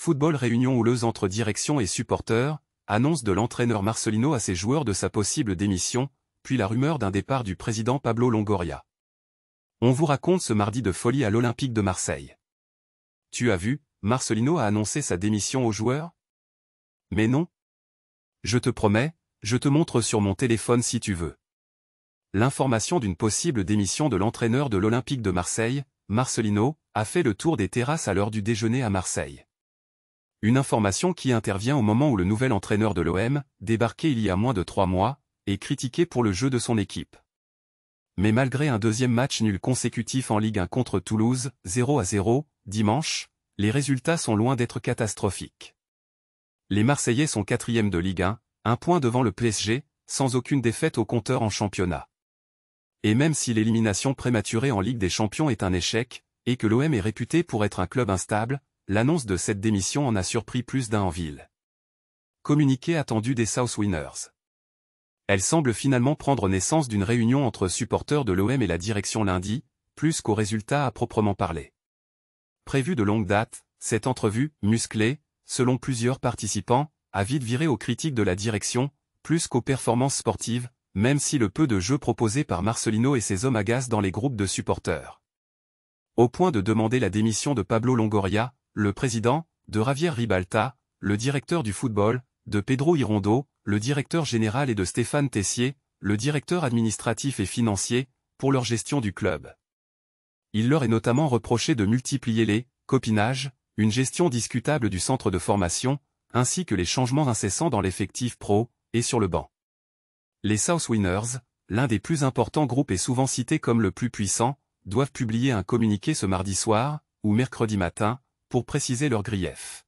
Football réunion houleuse entre direction et supporters, annonce de l'entraîneur Marcelino à ses joueurs de sa possible démission, puis la rumeur d'un départ du président Pablo Longoria. On vous raconte ce mardi de folie à l'Olympique de Marseille. Tu as vu, Marcelino a annoncé sa démission aux joueurs? Mais non. Je te promets, je te montre sur mon téléphone si tu veux. L'information d'une possible démission de l'entraîneur de l'Olympique de Marseille, Marcelino, a fait le tour des terrasses à l'heure du déjeuner à Marseille. Une information qui intervient au moment où le nouvel entraîneur de l'OM, débarqué il y a moins de 3 mois, est critiqué pour le jeu de son équipe. Mais malgré un deuxième match nul consécutif en Ligue 1 contre Toulouse, 0-0, dimanche, les résultats sont loin d'être catastrophiques. Les Marseillais sont 4e de Ligue 1, 1 point devant le PSG, sans aucune défaite au compteur en championnat. Et même si l'élimination prématurée en Ligue des Champions est un échec, et que l'OM est réputé pour être un club instable, l'annonce de cette démission en a surpris plus d'un en ville. Communiqué attendu des South Winners. Elle semble finalement prendre naissance d'une réunion entre supporters de l'OM et la direction lundi, plus qu'aux résultats à proprement parler. Prévue de longue date, cette entrevue, musclée, selon plusieurs participants, a vite viré aux critiques de la direction, plus qu'aux performances sportives, même si le peu de jeu proposé par Marcelino et ses hommes agace dans les groupes de supporters. Au point de demander la démission de Pablo Longoria, le président, de Javier Ribalta, le directeur du football, de Pedro Irondo, le directeur général et de Stéphane Tessier, le directeur administratif et financier, pour leur gestion du club. Il leur est notamment reproché de multiplier les copinages, une gestion discutable du centre de formation, ainsi que les changements incessants dans l'effectif pro et sur le banc. Les South Winners, l'un des plus importants groupes et souvent cité comme le plus puissant, doivent publier un communiqué ce mardi soir, ou mercredi matin, pour préciser leurs griefs.